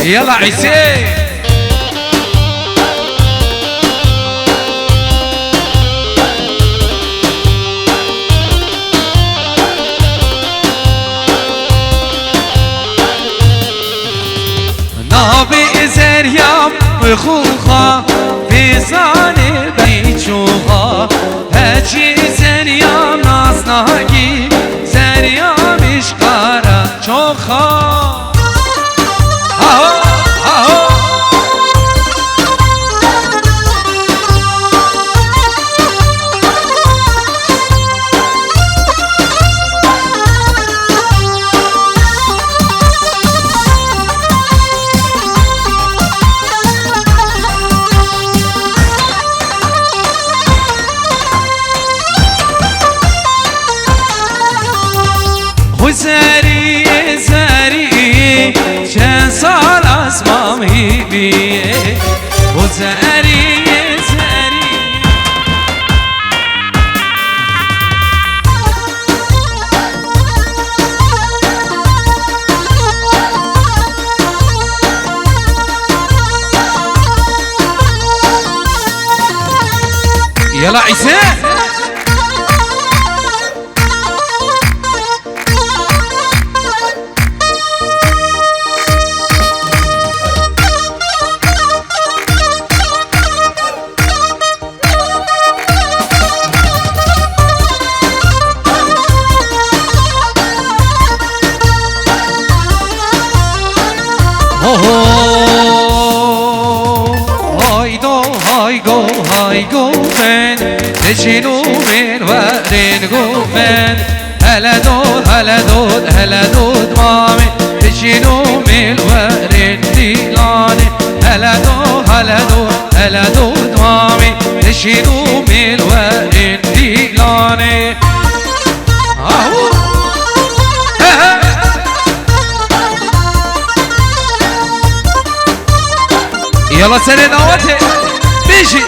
يلا عيسى نابي زريام وخوخا في صاني بيتشوخا هجي زريام ناس ناقي زريام اشقارا چوخا زری زری چند سال از ما میبیه و زری زری يلا عيسى هاي قومن تشيلوا من ورين قومن هلا دود هلا دود هلا دود مامي تشيلوا من ورين ديلاني هلا دود هلا دود هلا دود مامي تشيلوا من ورين ديلاني يلا سنة دعوتي بيجي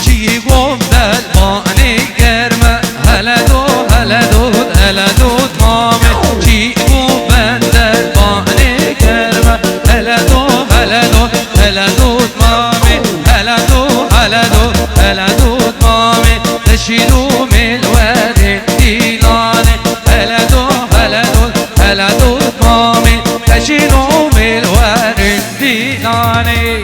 جي قوم دلباني قرمة هلا دود هلا دود هلا دود مامي جي قوم دلباني قرمة هلا دود هلا دود هلا دود مامي هلا دود هلا دود هلا دود مامي تشيلوا من الوادي ديلاني هلا دود هلا دود هلا دود مامي تشيلوا من الوادي ديلاني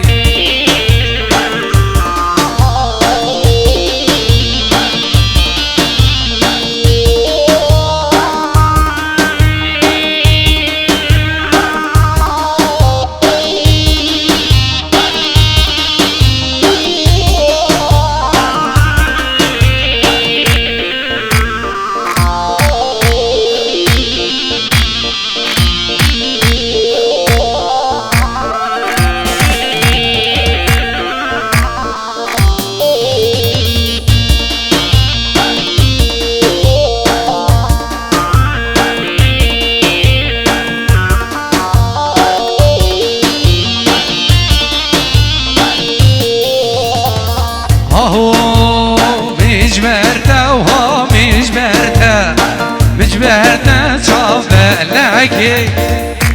مجبرتا شاف لكي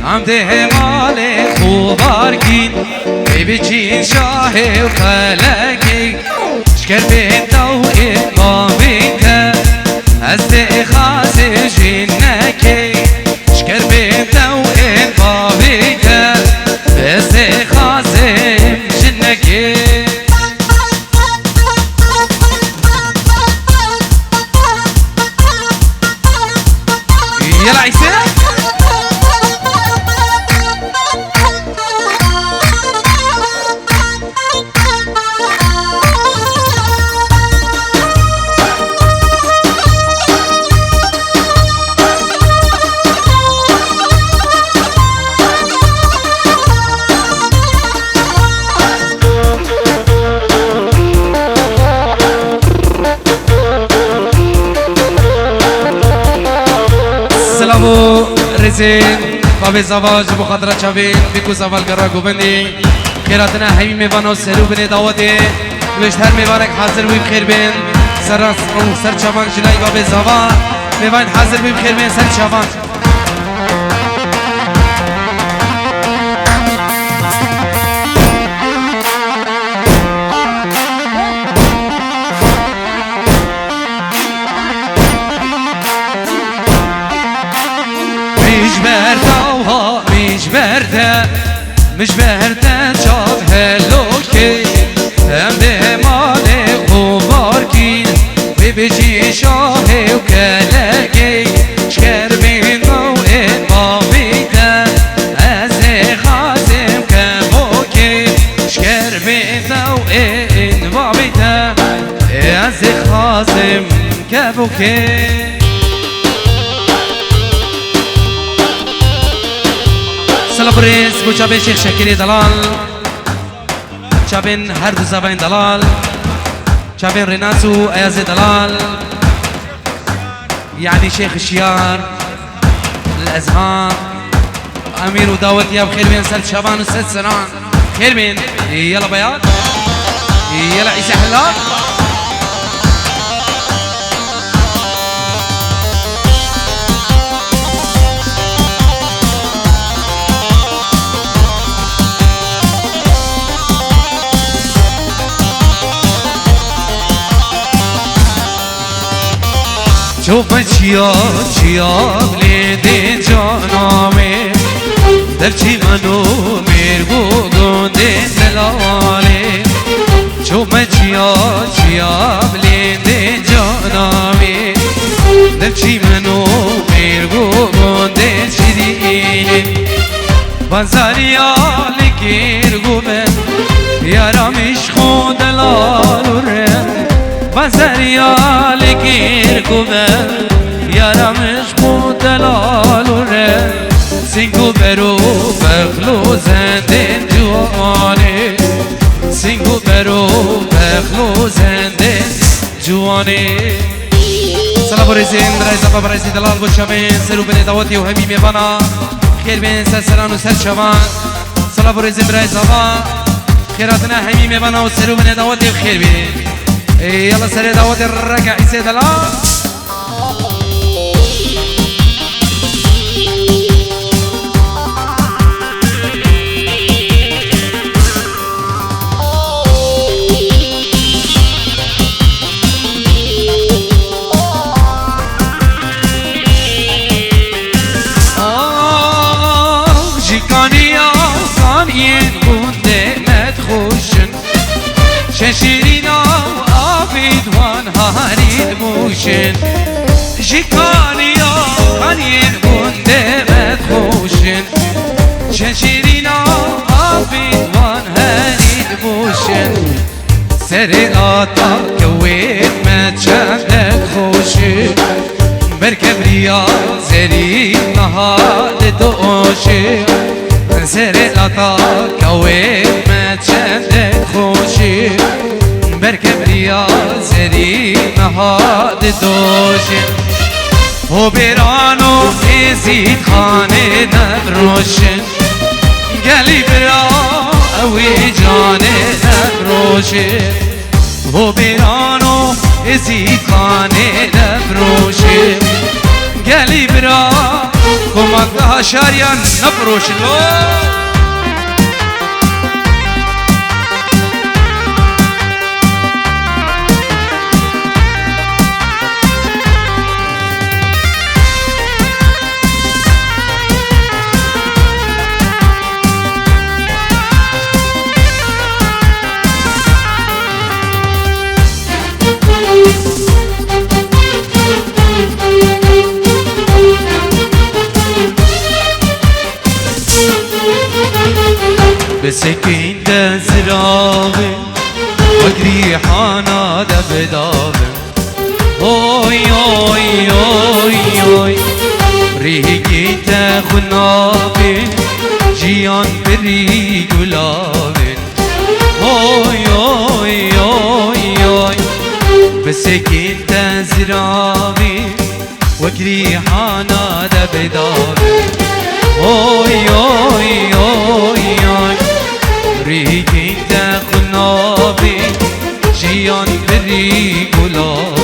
عم مالي خوباركين بيجين شاهي وخلاكي شكر بيتا وإقام بيتا أزدي خاسي جنكي شكر بيتا وإقام بيتا أزدي خاسي جنكي يلا عيسى رزين بابي زواج بخاطر شافين بيكو زوال قرا قوبندي خيراتنا حبيب ميوانو سلو بني دعوتي وشتر مبارك حاضر وبخير بين سر چوان جلای باب زوان میوان حاضر بیم خیر من سر چوان مش برده چاق هلو که هم ده مال خوبار کین ببجی شاه و کلگی شکر بین موعد بامیده از خازم کبو که شکر بین موعد بامیده از خازم کبو که سلابریز بو چابین شیخ شکری دلال چابین هر دو زبان دلال چابین ریناسو ایاز دلال يعني شيخ الشيار الازهار امير وداود يا بخير من سلت شابان وسلت سنان خير من يلا بياض يلا عيسى حلال شوف چیا بلیده جانامه درچی منو میرگو گنده دلاله شوف چیا بلیده جانامه درچی منو میرگو گنده شدینه بازاریا لگیرگو من یارمش خود دلال ره بازاریا لگیرگو من یارمش خود دلال ره سینگو برو بخلو زنده جوانه سینگو برو بخلو زنده جوانه سلام برزین رئیس بابا رئیس دلال بود شبین سرو بن دعوتی و همی میبانا خیر بین سرسران و سر شبان سلام برزین رئیس بابا خیراتنا همی میبانا و سرو بن دعوتی و خیر بین يلا سري دعوت الرقع سيد الله جيكانيا ثانيين كنت مدخوشن ششيرينا وان هاريد موشن جيكانيا ثانيين كنت مدخوشن ششيرينا وان هاريد موشن سرقاتا كويت ما تشدد خوشن بركب رياض زري نهاد دوشن سرقاتا كويت ما تشدد خوشن بركب رياض زري نهاد دوشن وبيرانو يزيد خاني نبروشن قالي برا اوي جاني نبروشن وبيرانو يزيد خاني نبروشن قالي برا كما شاريان نبروشن بسكين دزراغي وقري حانا دبداغي اوي اوي اوي اوي ريقي تخنابي جيان بري قلابي اوي اوي اوي اوي بسكين دزراغي وقري حانا دبداغي اوي اوي اوي اوي ريكي تخنابي جيان بري قلابي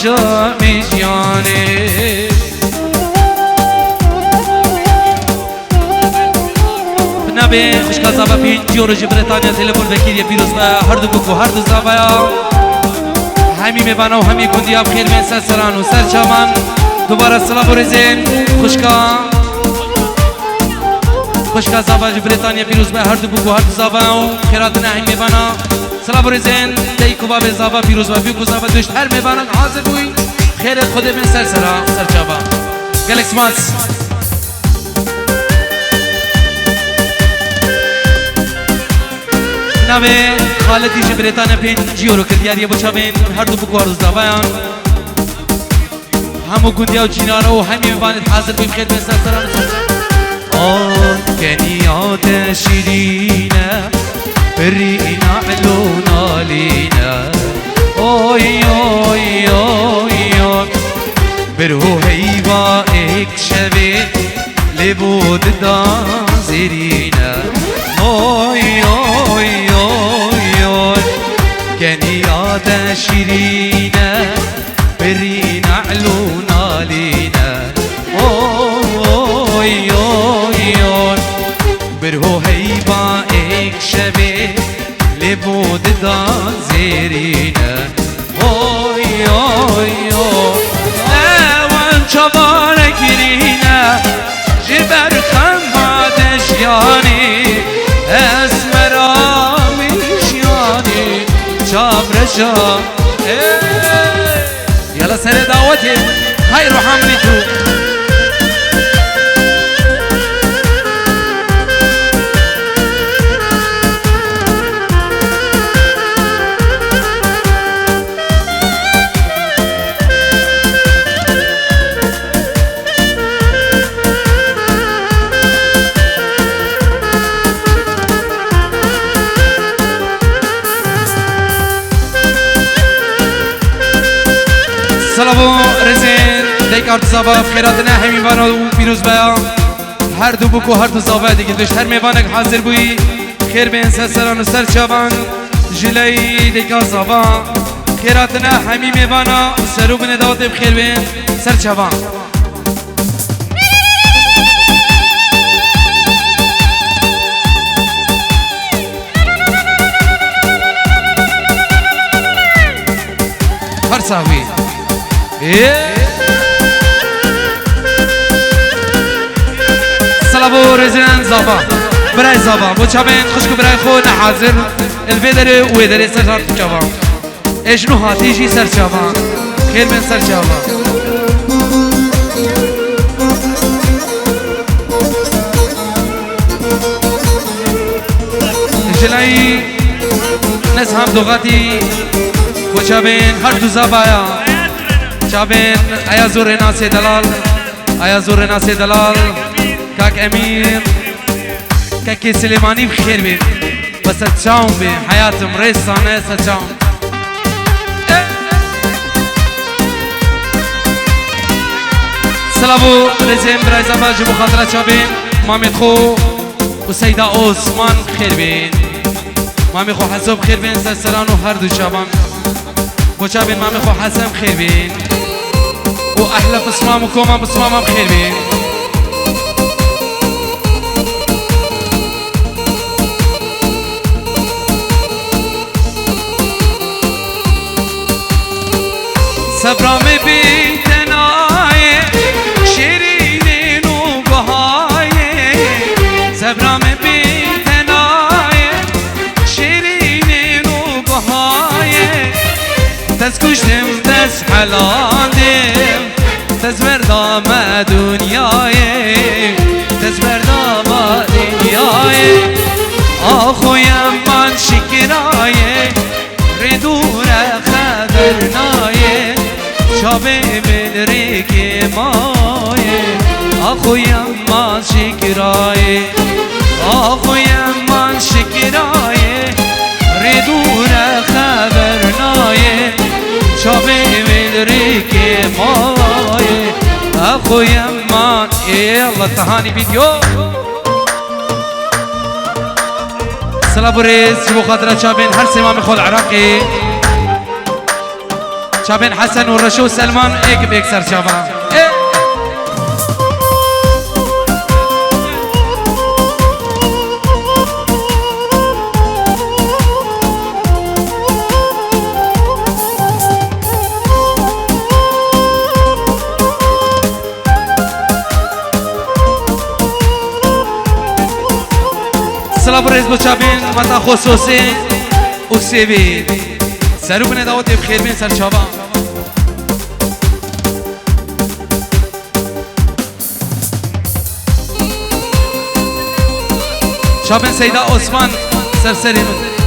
شامی جیانه نبی خوشکا زبا پینجیو رو بريطانيا تلفون وکیلی پیروز و هر دو بکو هر دو زبایا همی میبانا و همی کندیا بخیر من سر سران و سر چامان دوباره سلام و رزین خوشکا زبا بريطانيا پیروز و هر دو بکو هر دو زبایا و خیراتنا همی میبانا سلام و رزین دی کوبا به زبا پیروز و بیوکو زبا دوشت هر میبانا حاضر بوی خیرت خود من سر سران سر چابا گلکس ماس نوه خالدی چه بریتانه 5 یورو کردیاریه بچه بین هر دو بکو هر دو زبایان همو گندیا و جینارا و همی میباند حاضر بیم خیر بین سر سران آن کنیات شیرینه برینا علونا لینا اوی اوی اوی اوی برو هیوا ایک شوی لبود دازرینه اوی اوی اوی اوی کنیات شیرینه برین علونا لینا اوی اوی اوی برو هیبا ایک شبه لبود دان زیرینه اوی اوی اوی اوان چوانه گرینه جبر خمادش یانی اسمرامیش یانی چابرشا يلا سنة دعوتي هاي روح عملتو سلام رزين ديك ارت زبا خيراتنا همي وانا و پیروز بیا هر دو بکو هر دو زبا دیگه دوش هر میوانک حاضر بوی خیر بین سران و سر چابان جلی دیگه زبا خیراتنا همي میوانا سرو بن داد بخیر بین سر چابان هر صاحبی سلامو رزان زبا برای زبا بچه‌بین خوشکو برای خود حاضر الفدر و اداره سر چابا اجنو هاتیجی سر چابا خیر من سر چابا جلای نس هم دوغاتی بچه‌بین هر دو زبایا چابين ايا زور ناس دلال ايا زور ناس دلال كاك امير كاك سليماني بخير بي بس تشاوم بي حياتهم ريسانه تشاوم سلامو رزين براي زبا جبو خاطره چابين مامي خو وسيدة عثمان بخير بين مامي خو حسب بخير بين سرسران و هر دو شابان بچه‌بین مامي خو حسن بخير بين واحلى بصمام وكوما بصمام بخير بين صبرامي بيتناي شيرين وبهاي صبرامي بيتناي شيرين وبهاي تسكشتم تس حلالم تس بردام دنیای تس بردام دنیای آخویم من شکرای ردور خبرنای شابه من ریک مای آخویم من شکرای آخویم من شکرای ردور خبرنای شابه من ریک مای اخویم من الله تهاني فيديو سلام بريز جبو خاطرة شابين هر سمام خود عراقي شابين حسن والرشو سلمان ايك بيكسر شابان ايه سلام بريز بو شابين متا خصوصي وسيبي سرو بني دعوتي بخير بين سر شابان شابين سيدة عثمان سرسري من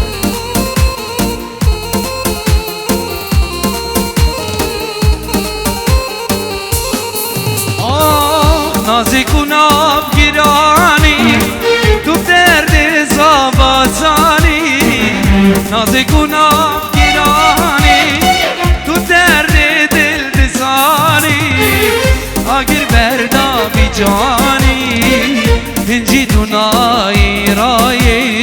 نازی کناب گیرانی تو درد زابازانی نازی کناب گیرانی تو درد دل دزانی آگر بردا بی جانی هنجی دونای رای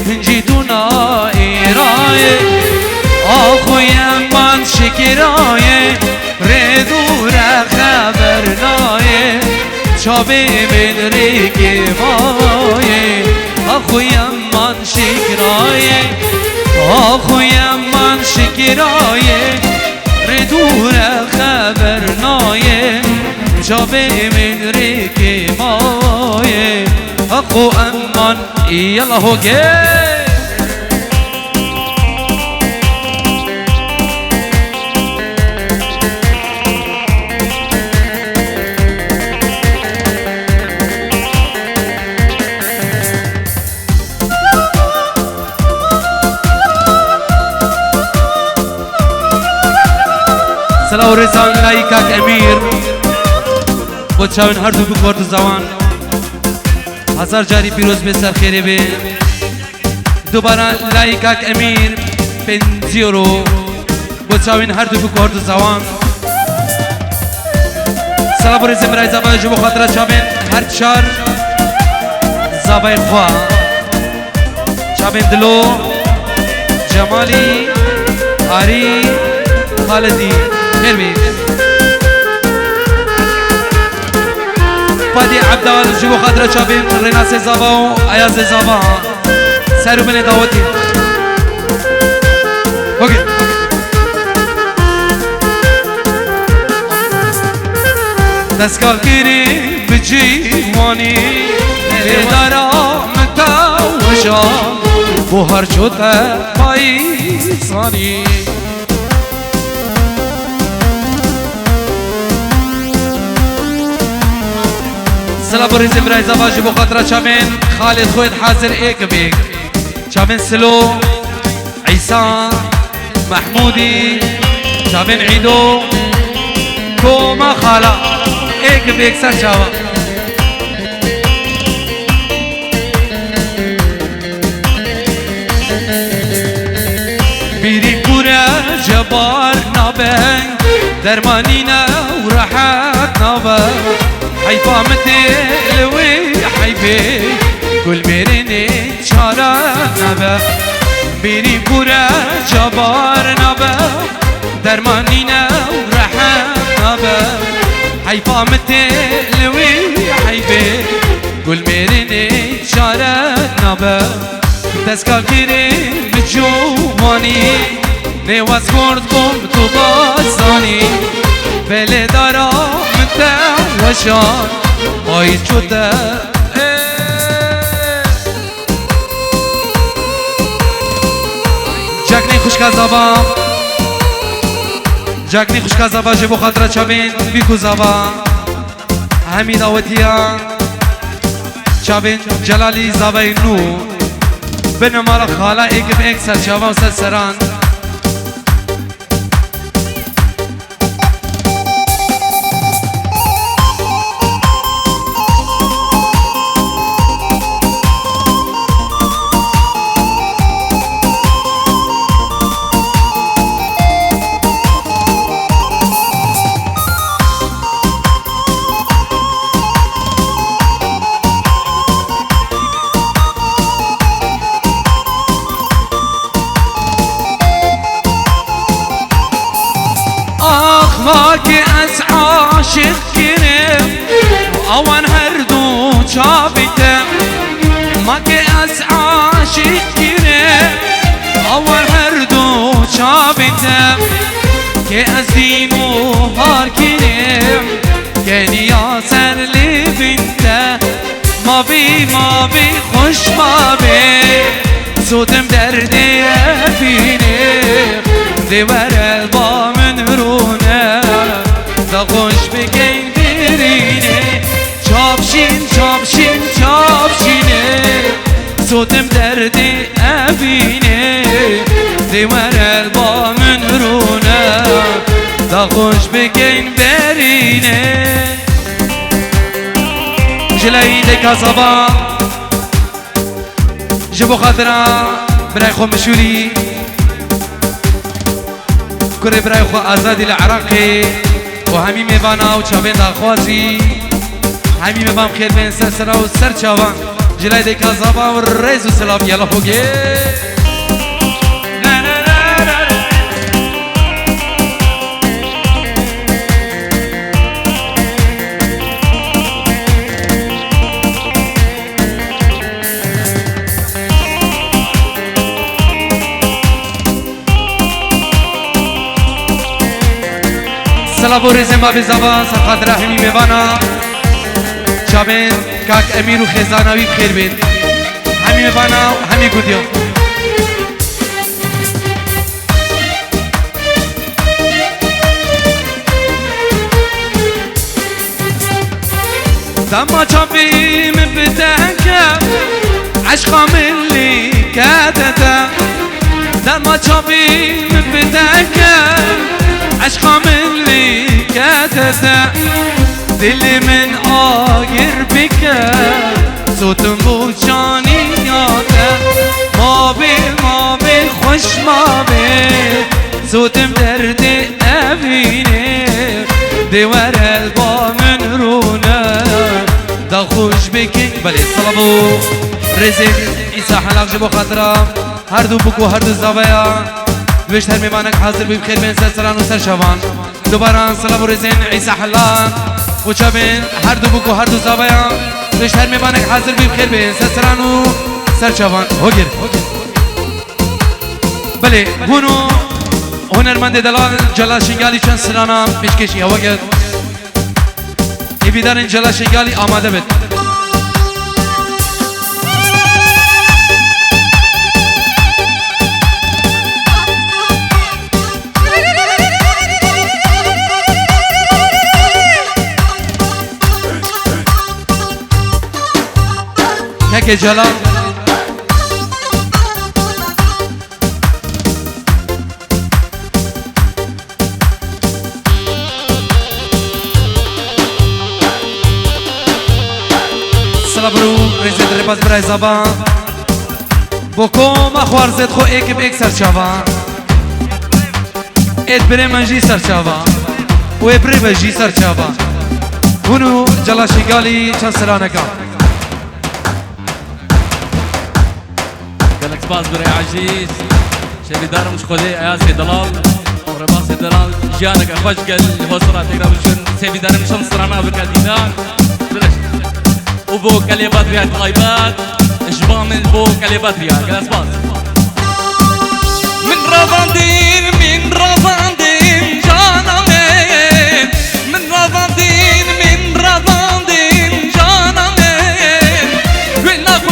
هنجی دونای رای آخویم من شکرای ردور خبر نای چابه من ریگ مای آخویم من شکرای آخویم من شکرای ردور خبر نای چابه من ریگ مای آخو امان یلا هوگه سلام رسان لایکاک امیر بود چاون هر دو بکورد زوان هزار جاری پیروز به سر خیره به دوباره لایکاک امیر پنزیورو بود چاون هر دو بکورد زوان سلام رسان برای زبای جو بخاطر چاون هر چار زبای خواه چاون دلو جمالی آری خالدی خير بيك فادي عبدال جيبو خاطرة شابين ريناس زابا وعياز زابا سيرو بني دعوتي اوكي دستگاه گیری بجیوانی ادارا متوجان بوهر شده پاییزانی سلام بريزم براي زواج بخاطرة شامين خالد خويد حاضر ايك بيك شامين سلو عيسى محمودي شامين عيدو كوما خالا ايك بيك سر شاوا بيري كورا جبار نابن درمانينا وراحات نابن حيفا متلوي حيفي كل ميرني شارع نبا بيري كورا جبار نبا درمانينا ورحا نبا حيفا متلوي حيفي كل ميرني شارع نبا دستگاه گیری بجوانی نواز کرد بم تو بازانی بله دارا متوشان آید شده جاکنی خوشکا زبا جاکنی خوشکا زبا جبو خاطره چابین بیکو زبا همی داوتیا چابین جلالی زبای نو بنمال خاله ایک ایک سر چاوا و سر سران عاشق گرم آوان هر دو چابتم ما که از عاشق گرم آوان هر دو چابتم که از دین و هار گرم که نیا سر لبنده ما بی خوش ما بی صوتم درده افینه دیور البا من رونه دا خوش بگین برینه چاپشینه صوتم درده افینه دیور البا من رونه دا خوش بگین برینه جلایی دکا صبا جبو خاطرا برای خو مشوری كوري براي خو آزادي العراقي وهمي ميبانا وچاوين دا خوازي همي ميبان خير بين سرسرا وسر چاوان جلاي دي كازابا والرئيس والسلام يلا فوقي سلام ریزم با بزاوا سرخاطر همی میوانا چابین کاک امیر و خزانوی بخیر بین همی میوانا همی گودیو دما چابیم بدنکم عشقا ملی کددم دما چابیم بدنکم عشقا ملی کددم دل من آگر بکه صوتم بو جانیاته ما بی خوش ما بی صوتم درد اوینه دیور البا من رونه دا خوش بکن بله صلابو رزق ایسا حلاق جبو خاطرم هر دو بکو هر دو زاویا ویشت هر میمانک حاضر بیم خیر بین سر سران و سر شوان دوباره صلاب و رزین عیسی حلاق و چابین هر دو بکو هر دو زاویا ویشت هر میمانک حاضر بیم خیر بین سر سران و سر شوان هوگیر بله بونو هنرمند دلال جلال شنگالی چند سرانا پیشکشی هوگیر ایبیدارن جلال شنگالی آماده بید که جلال سلام برو رزید رپاس برای زبان بکم اخوار زد خو ایک به ایک سرچاوان اید بره منجی سرچاوان و ای بره بجی سرچاوان هونو جلا شنگالی چند سرانکا قالك باز بري عزيز شبي دار مش خذي عياسي دلال ورباصي دلال جانك اخوش قال وصرا تقرا بشن سيبي دار مش مصرانا بالكالديدان وبو كليبات ريال طيبات جبامل بو كليبات ريال قال باز من رافاندين جانا من رافاندين جانا ولا كنا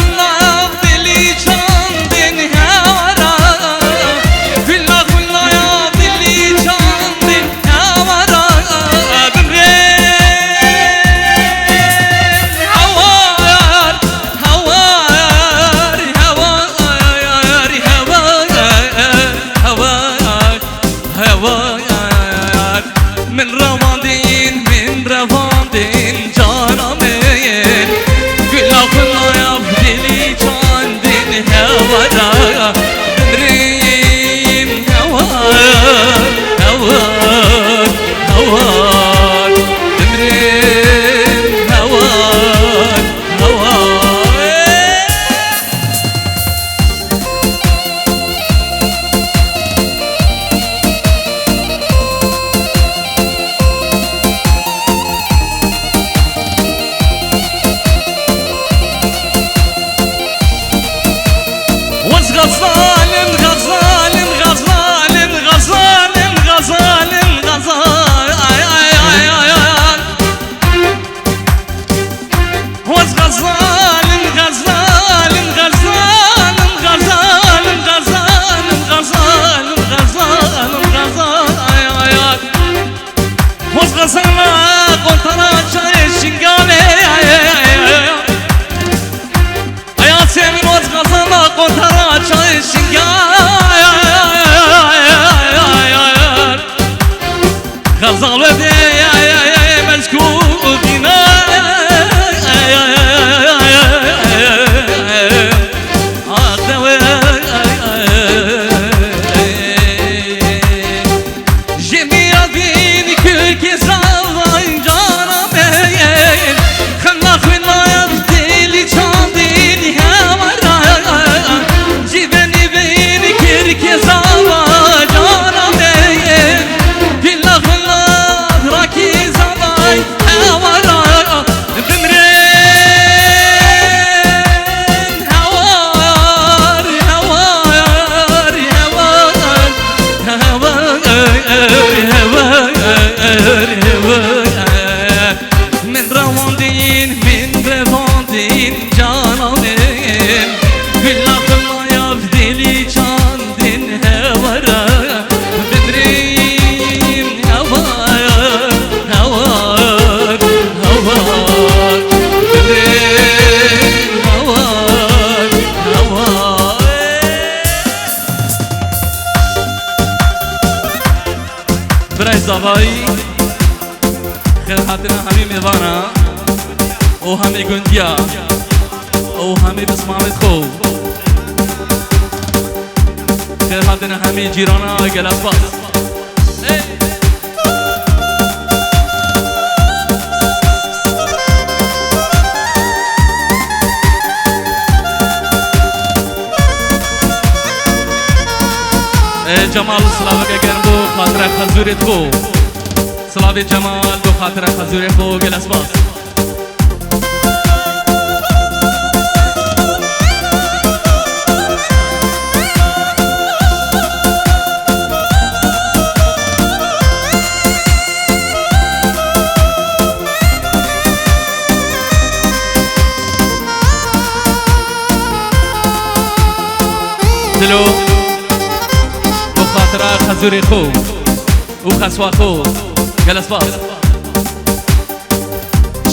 وز غزالم غزالم غزالم غزالم غزالم غزال وز غزالم غزالم غزالم غزالم غزالم غزالم غزالم غزال وز غزالم قنطرة شاي شنقالي سيمين وزغزالة قنطرة شاي شنقال غزال ودي مسكوبنا جميع دين كل كزاوان جارمين خلا خلا يبتلي شانديني جيبني بيني كركي زاوان جارمين كل خلا راكي زاوان هوارا بمرين هوار هوار هوار من رواندين جانانين كل خلا يبدلي شاندين هوارا بمرين هوار هوار هوار بمرين هوار هوار برای زاوایی خیلی حتنا همی میوانا او همی گندیا او همی بسمامت خو خیلی حتنا همی جیرانا گلس باس جمال سلاوك اگر بو خاطر خزورت خو سلاوی جمال بو خاطر خزورت خو گلس باس دلو خاطره خزوری خو او خسوا خو گلس باس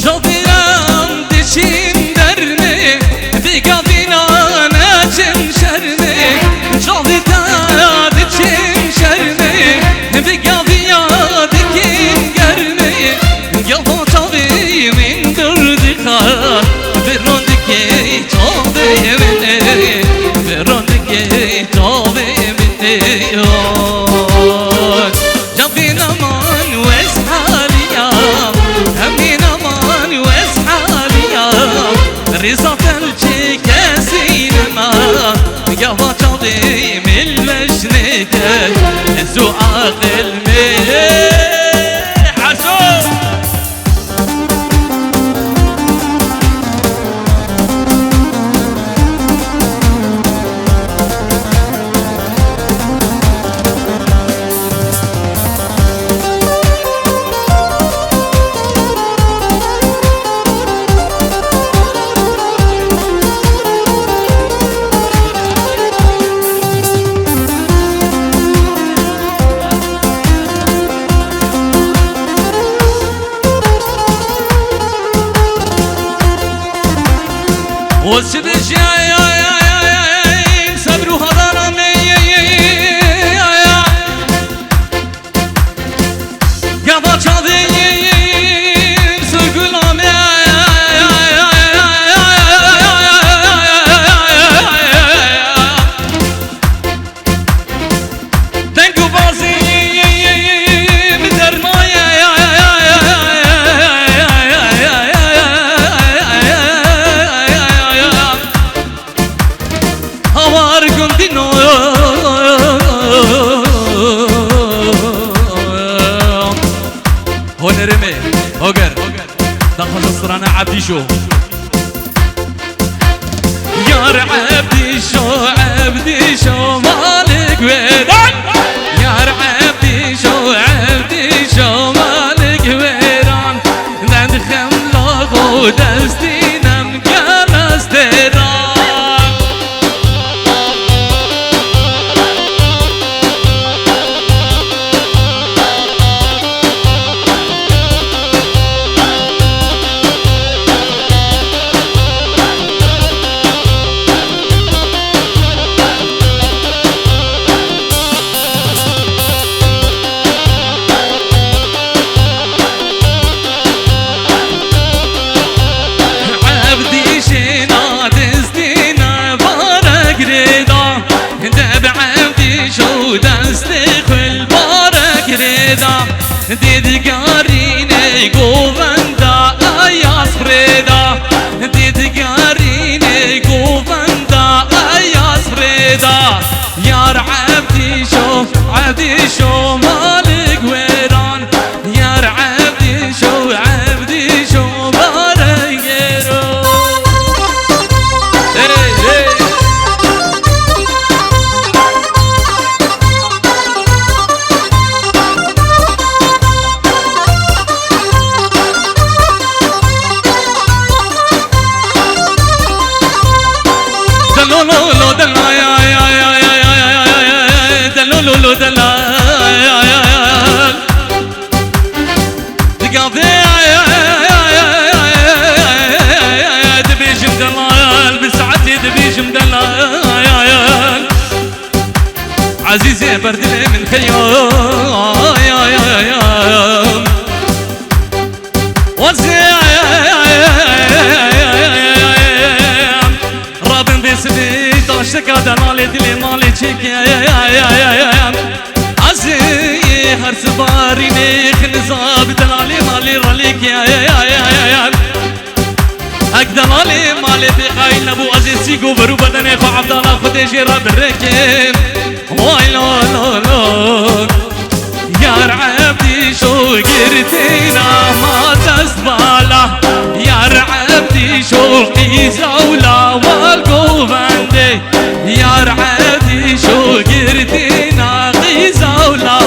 جادیرم دشین درنه بیگا بینانه چم شرنه جادیتا دچم شرنه بیگا بیاد کین گرنه یا با چاوی من دردی خواه برانده که چاوی منه برانده که چاوی جابين امان واسحاليا همين امان واسحاليا رزاق الجكاسين ما قهوة تضيم المشنكة الزعاق الملح حسون وسبش يا صبروا هضرني يا بچادي سرگلام دنگو بازی بدرمايا هنرمي هوجر دخل الصرانة عبدي شو يا عبدي شو عبدي دیدگارینه گووندا ایاس فردا دیدگارینه گووندا ایاس فردا یار عبدی شو مالک ویران یار عبدی شو بارگیرو دلال دبيجم دلال بسعتي دبيجم دلال عزيزي بردلي من خيام رابن بسبي طاشتك دلالي دلي مالي تشيك عزي هر سباري نيخ نزاب دلالي مالي راليك هك دلالي مالي بقاين ابو عزيز سيقو برو بدني خو عبدالله خدي جيرا بالركب واي لا لا لا يار عبدي شو قرتينا ما تسبالا يار عبدي شو قيزولا والقوفاندي يار عبدي شو قرتينا قيزولا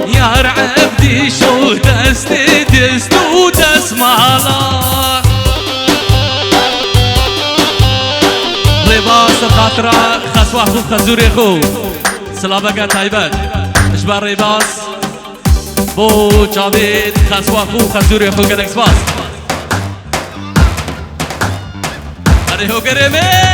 يار عبدي شو دستي دستو تسمالا رباس خاطرة خسوا خو خزوري خو سلابقا تايبت اشبار رباس بو چاوید خسوا خو خزوري خو گرک سپاس اره هو گرمه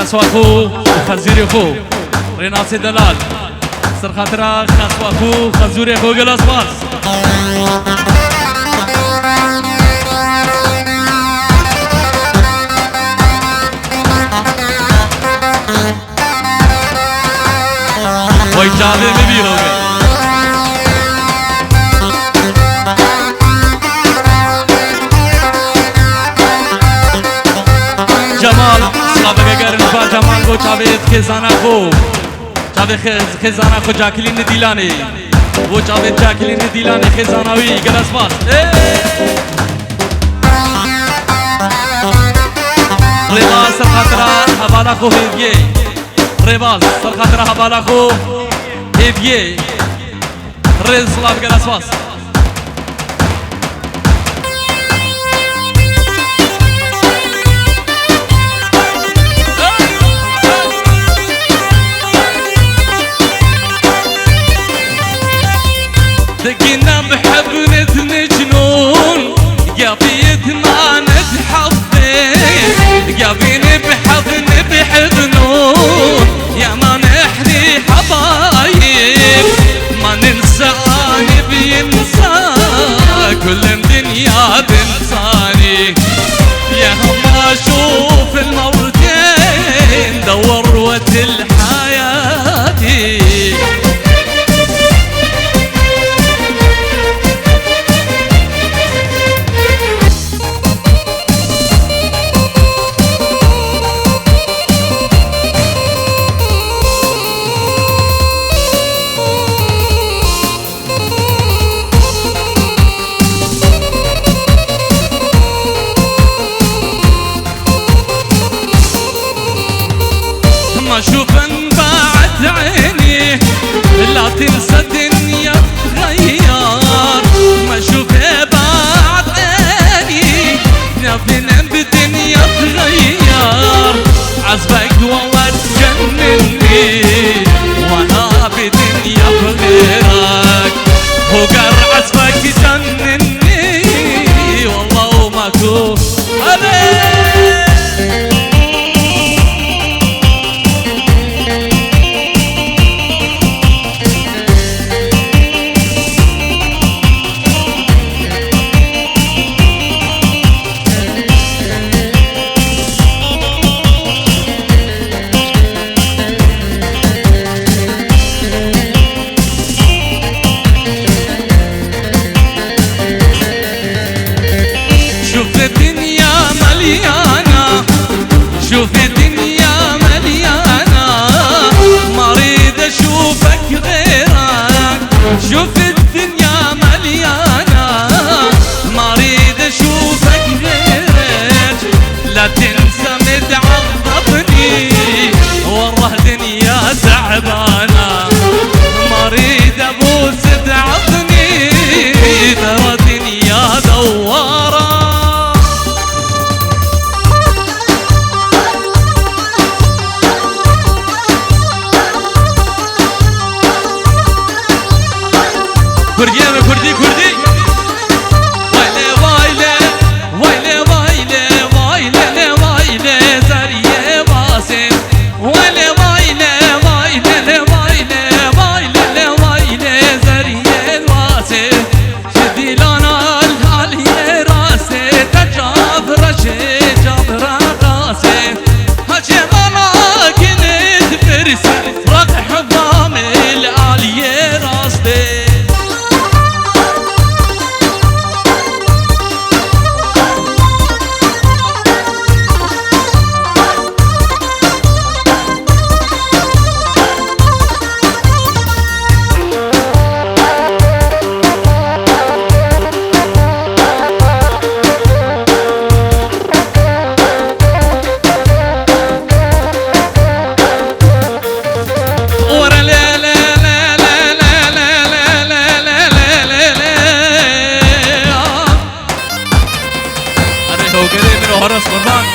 خسوا خو خزوري خو ريناسي دلال سر خاطرة خسوا خو خزوري خو جلاس باس وای جاوه ببی ہوگا جمال بگرن با جمال گو چاوید خزانه خو چاوید خزانه خو جاکلین دیلانی و چاوید جاکلین دیلانی خزانوی گلاس باس رباز سر خاطره حوالا خو هیویه رباز سر خاطره حوالا خو هیویه رز سلاب گلاس باس دقينا بحب نتنجنون قابيت ما نتحفظ قابيني بحضنون يا ما نحني حبايب ما ننساني بينسى كل الدنيا تنساني يا هم اشوف المرتين دور وقت الحياة ما اشوفن بعد عيني لا تنسى الدنيا تغير ما اشوفها بعد عيني نبني بالدنيا تغير عزبك والله تجنني وانا بدنيا بغيرك وقر عزبك يجنني شوف الدنيا مليانة ما اريد اشوفك غيرك لا تنسى متعظمني والله دنيا تعبانة ما اريد ابوس تعظني ترى دنيا دوارة كردي أنا كردي كردي ويلي ويلي ويلي ويلي ويلي ويلي زرية باسم ويلي ويلي ويلي ويلي ويلي ويلي زرية باسم شدي لنا الهالية راسي تجاب رشي جاب راسي هجي مانا كنت برسي رق حضام العالية راسي هرس قربان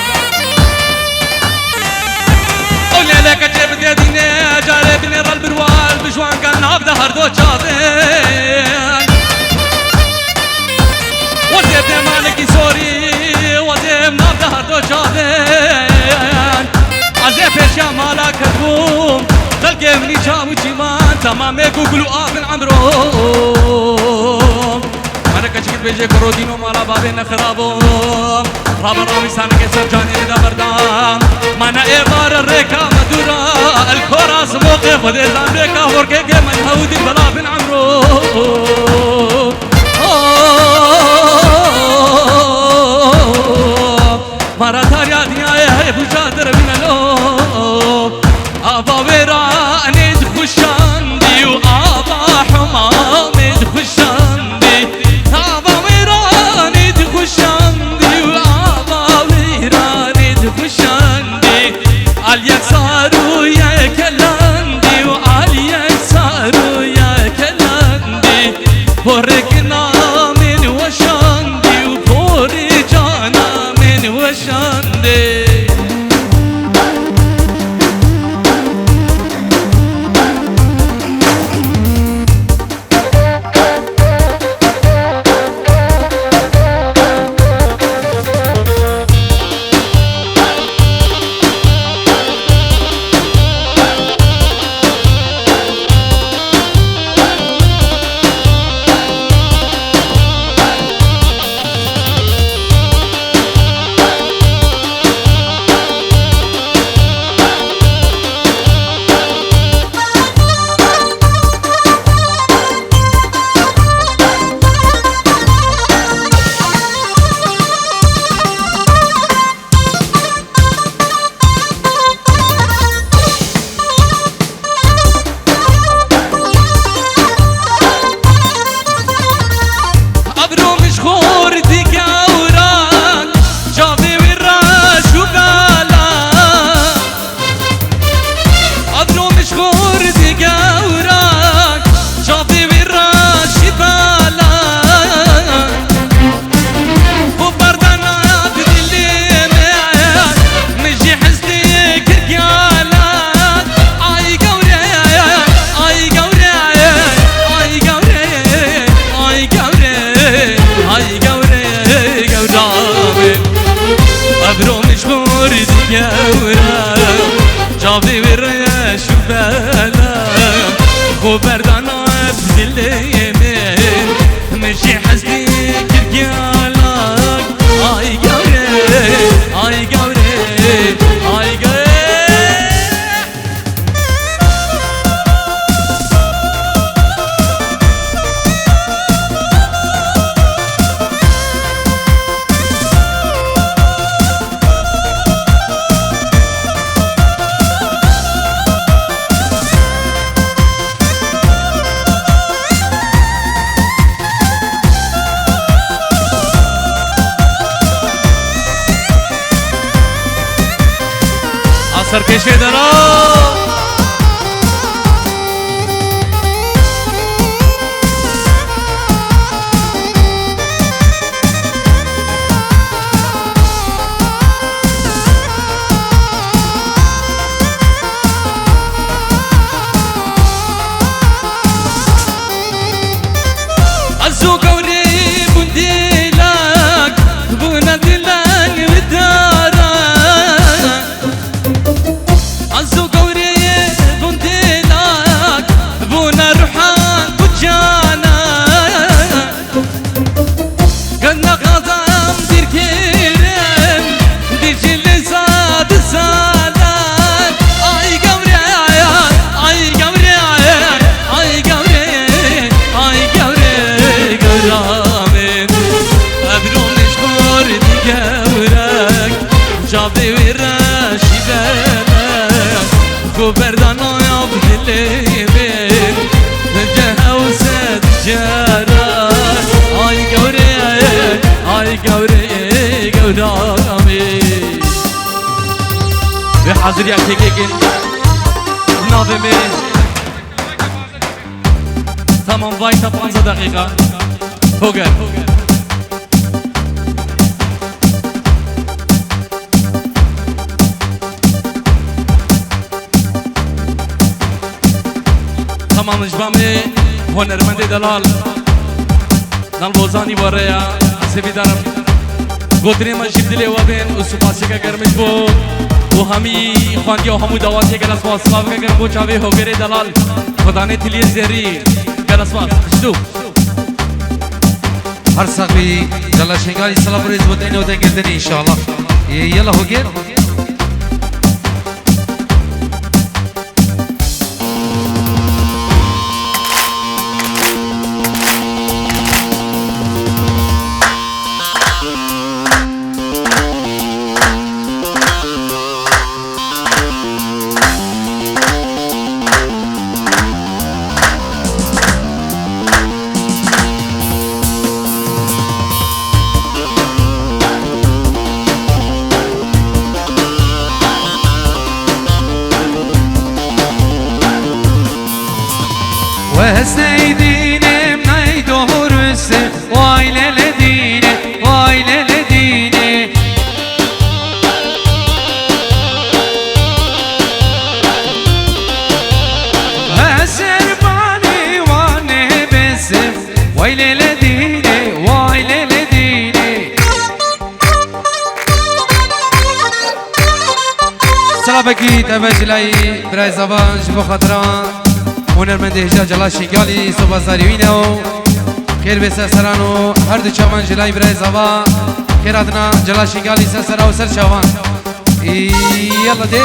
قولي لك جيب ديني جاربني البروال بجوان كان نابده هردو شاطين وزيب مالكي سوري وزيب نابده هردو شاطين عزيب اشياء مالا كتبوم خلقي مني جاو جيمان تمام يقولوا آفن عمروم أنا كشكت بيجي كرودينو مالا بابين خرابوم رابر رامي سانك سرجاني دا بردام مانا إبار الريكا مدورا الكوراس موقف ودي زامريكا ورقيك من هودي بلا بن عمرو مارا تاريا دنيا هي بجادر من الو آبا ويراني دخشان دي وآبا حمامي دخشان دي آبا ويراني دخشان عليك صاروا يا كلاندي وعليك صاروا يا كلاندي بوركنا من وشاندي وبورجانا من وشاندي جابي وريش وبلا وبردانا بدل يمين مشي حزني كرقالك اي قوري اي قوري اي قوري سرکشه درا حاضر يا كيكين ناظمي تمام فايتا 5 دقيقة فوقر تمام جبامي هنرمند دلال نالبوزاني وريا سبي دارم گوتری مجید دلی وابین و سپاسی کا گرمش بو و همی خواندی و همو دواتی گلس باس خواهد که گرم بو چاوی هوگره دلال خدانه تلی زیری گلس باس شدو هر ساقی جلا شنگاری سلام بریز بودنی و دنگردنی انشاءالله یلا هوگر وهسني ديني مناي دهور السر وايلة لديني وايلة لديني هسر باني واني بسم وايلة لديني وايلة لديني سلام بكيت أبجلي براي زبان شبو خطران هنرمند هجا جلا شنگالی صبح زاریوینه و خیر به سرسران و هر دو چوان جلای برای زبا خیر آدنا جلا شنگالی سرسران و سر چوان یلا ده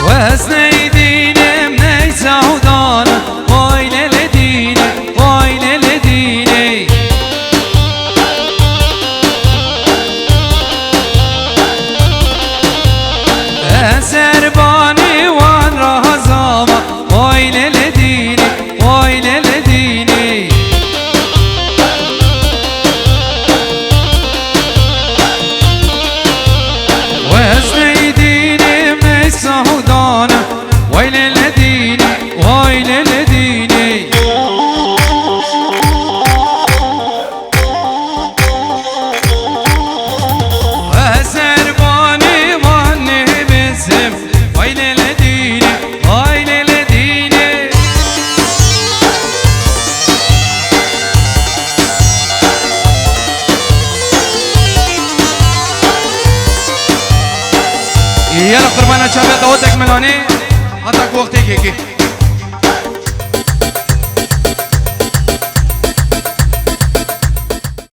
وهسني ديني مني سعودانا وايلة لديني وايلة لديني سرباني وان رهزامة وايلة لديني وايلة لديني وهسني ديني مني سعودانا وايلة لديني وايلة لديني وسرباني واني بسم وايلة لديني وايلة لديني يلا قربانا شابه دوتك ملاني حتى وقتك هيك